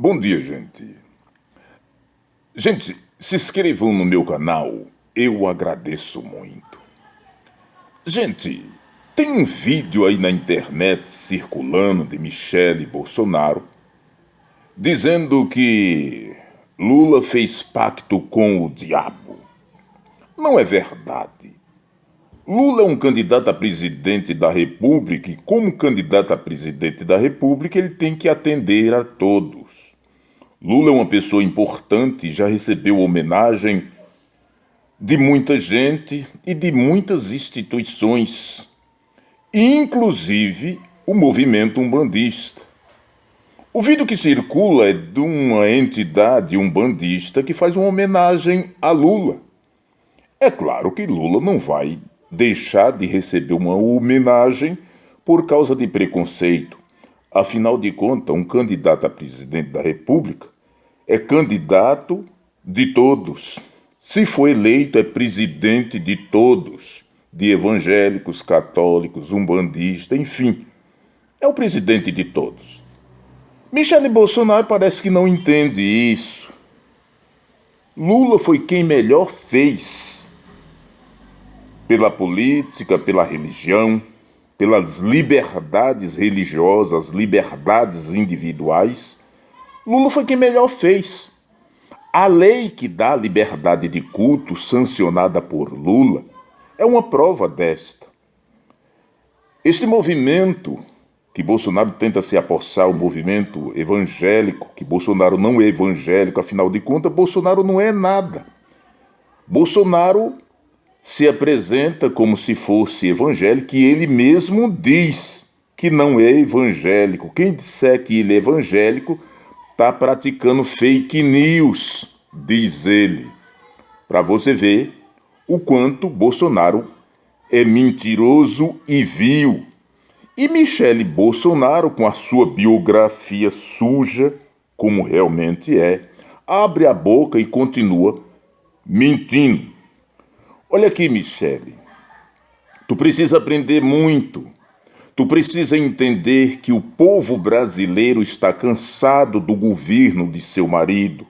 Bom dia, gente. Gente, se inscrevam no meu canal, eu agradeço muito. Gente, tem um vídeo aí na internet circulando de Michele Bolsonaro dizendo que Lula fez pacto com o diabo. Não é verdade. Lula é um candidato a presidente da República e, como candidato a presidente da República, ele tem que atender a todos. Lula é uma pessoa importante, já recebeu homenagem de muita gente e de muitas instituições, inclusive o movimento umbandista. O vídeo que circula é de uma entidade umbandista que faz uma homenagem a Lula. É claro que Lula não vai deixar de receber uma homenagem por causa de preconceito. Afinal de contas, um candidato a presidente da República é candidato de todos. Se for eleito, é presidente de todos, de evangélicos, católicos, umbandistas, enfim. É o presidente de todos. Michele Bolsonaro parece que não entende isso. Lula foi quem melhor fez pela política, pela religião, pelas liberdades religiosas, liberdades individuais. Lula foi quem melhor fez. A lei que dá liberdade de culto, sancionada por Lula, é uma prova desta. Este movimento que Bolsonaro tenta se apossar, o movimento evangélico, que Bolsonaro não é evangélico, afinal de contas, Bolsonaro não é nada. Bolsonaro se apresenta como se fosse evangélico e ele mesmo diz que não é evangélico. Quem disser que ele é evangélico está praticando fake news, diz ele. Para você ver o quanto Bolsonaro é mentiroso e vil. E Michele Bolsonaro, com a sua biografia suja, como realmente é, abre a boca e continua mentindo. Olha aqui, Michele, tu precisa aprender muito. Tu precisa entender que o povo brasileiro está cansado do governo de seu marido.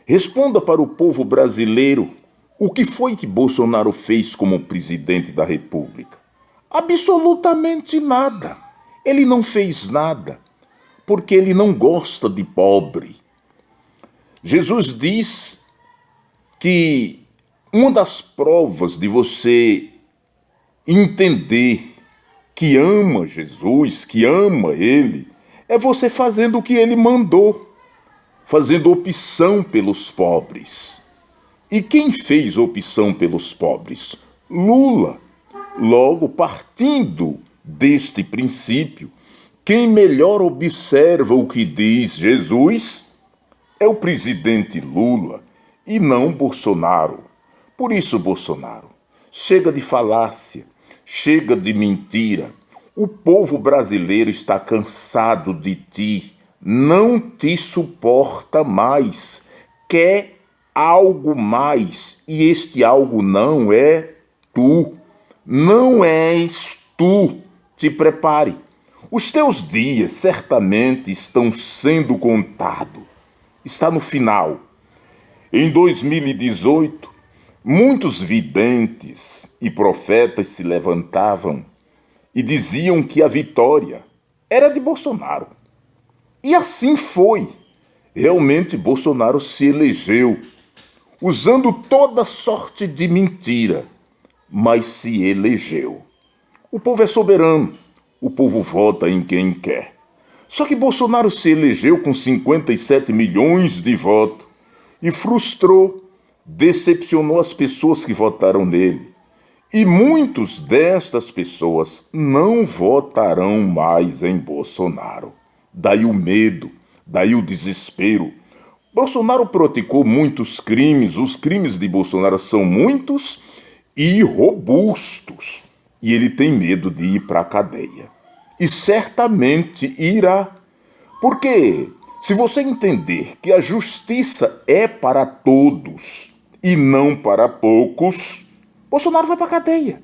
Responda para o povo brasileiro o que foi que Bolsonaro fez como presidente da República. Absolutamente nada. Ele não fez nada, porque ele não gosta de pobre. Jesus diz que uma das provas de você entender que ama Jesus, que ama Ele, é você fazendo o que Ele mandou, fazendo opção pelos pobres. E quem fez opção pelos pobres? Lula. Logo, partindo deste princípio, quem melhor observa o que diz Jesus é o presidente Lula e não Bolsonaro. Por isso, Bolsonaro, chega de falácia, chega de mentira. O povo brasileiro está cansado de ti, não te suporta mais, quer algo mais, e este algo não é tu, não és tu. Te prepare. Os teus dias certamente estão sendo contados. Está no final. Em 2018, muitos videntes e profetas se levantavam e diziam que a vitória era de Bolsonaro. E assim foi. Realmente Bolsonaro se elegeu, usando toda sorte de mentira, mas se elegeu. O povo é soberano, o povo vota em quem quer. Só que Bolsonaro se elegeu com 57 milhões de votos e frustrou, decepcionou as pessoas que votaram nele. E muitos destas pessoas não votarão mais em Bolsonaro. Daí o medo, daí o desespero. Bolsonaro praticou muitos crimes, os crimes de Bolsonaro são muitos e robustos. E ele tem medo de ir para a cadeia. E certamente irá. Porque se você entender que a justiça é para todos e não para poucos, Bolsonaro vai para a cadeia.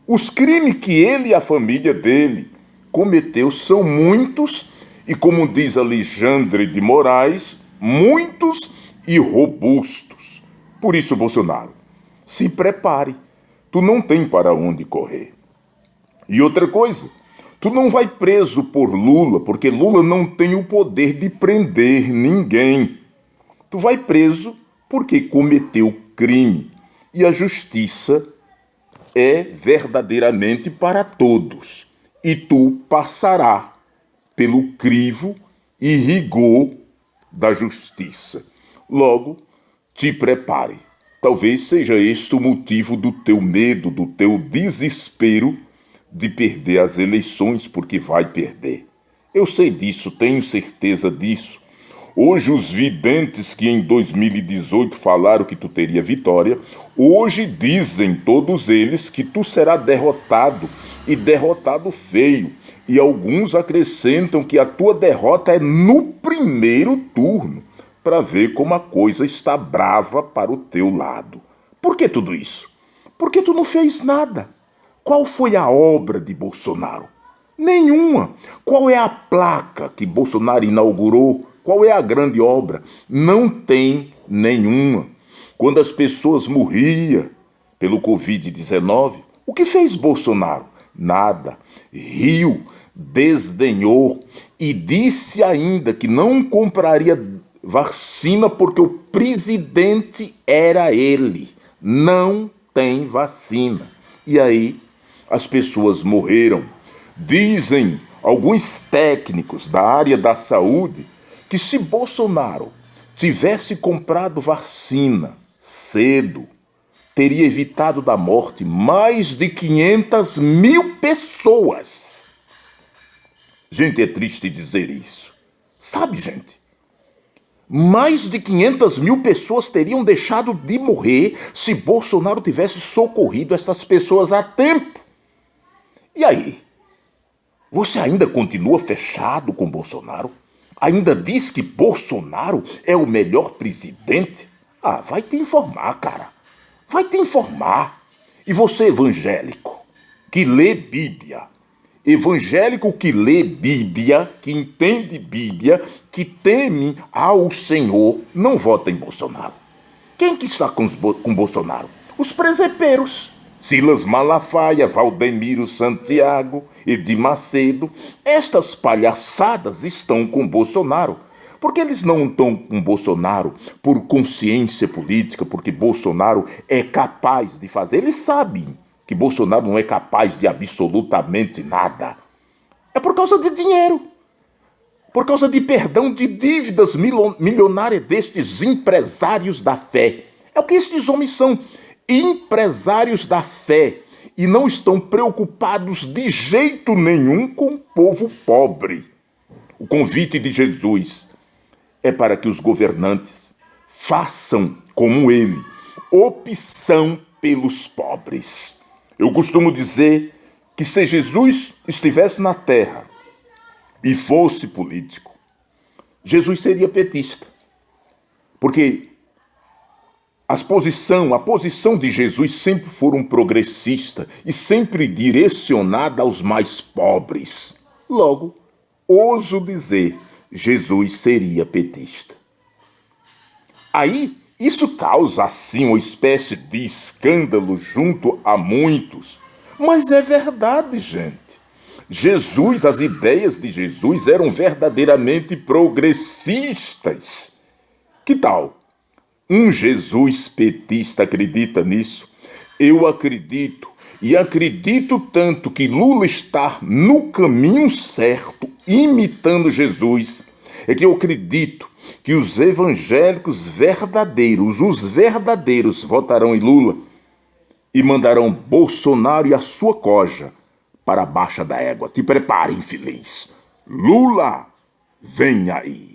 Os crimes que ele e a família dele cometeu são muitos e, como diz Alexandre de Moraes, muitos e robustos. Por isso, Bolsonaro, se prepare. Tu não tem para onde correr. E outra coisa, tu não vai preso por Lula, porque Lula não tem o poder de prender ninguém. Tu vai preso porque cometeu crime. E a justiça é verdadeiramente para todos. E tu passará pelo crivo e rigor da justiça. Logo, te prepare. Talvez seja este o motivo do teu medo, do teu desespero de perder as eleições, porque vai perder. Eu sei disso, tenho certeza disso. Hoje os videntes que em 2018 falaram que tu teria vitória, hoje dizem todos eles que tu será derrotado, e derrotado feio. E alguns acrescentam que a tua derrota é no primeiro turno, para ver como a coisa está brava para o teu lado. Por que tudo isso? Porque tu não fez nada. Qual foi a obra de Bolsonaro? Nenhuma. Qual é a placa que Bolsonaro inaugurou? Qual é a grande obra? Não tem nenhuma. Quando as pessoas morriam pelo Covid-19, o que fez Bolsonaro? Nada. Riu, desdenhou e disse ainda que não compraria vacina porque o presidente era ele. Não tem vacina. E aí as pessoas morreram. Dizem alguns técnicos da área da saúde que se Bolsonaro tivesse comprado vacina cedo, teria evitado da morte mais de 500 mil pessoas. Gente, é triste dizer isso. Sabe, gente? Mais de 500 mil pessoas teriam deixado de morrer se Bolsonaro tivesse socorrido estas pessoas a tempo. E aí? Você ainda continua fechado com Bolsonaro? Ainda diz que Bolsonaro é o melhor presidente? Ah, vai te informar, cara. Vai te informar. E você, evangélico, que lê Bíblia, evangélico que lê Bíblia, que entende Bíblia, que teme ao Senhor, não vota em Bolsonaro. Quem que está com Bolsonaro? Os presepeiros. Silas Malafaia, Valdemiro Santiago, Edir Macedo. Estas palhaçadas estão com Bolsonaro. Porque eles não estão com Bolsonaro por consciência política, porque Bolsonaro é capaz de fazer. Eles sabem que Bolsonaro não é capaz de absolutamente nada. É por causa de dinheiro. Por causa de perdão de dívidas milionárias destes empresários da fé. É o que estes homens são. Empresários da fé. E não estão preocupados de jeito nenhum com o povo pobre. O convite de Jesus é para que os governantes façam como ele, opção pelos pobres. Eu costumo dizer que se Jesus estivesse na terra e fosse político, Jesus seria petista. Porque a posição de Jesus sempre foram progressista e sempre direcionada aos mais pobres. Logo, ouso dizer, Jesus seria petista. Aí, isso causa, assim, uma espécie de escândalo junto a muitos. Mas é verdade, gente. Jesus, as ideias de Jesus eram verdadeiramente progressistas. Que tal? Um Jesus petista acredita nisso? Eu acredito, e acredito tanto que Lula está no caminho certo, imitando Jesus, é que eu acredito que os evangélicos verdadeiros, os verdadeiros, votarão em Lula e mandarão Bolsonaro e a sua coja para a baixa da égua. Te prepare, infeliz. Lula, vem aí.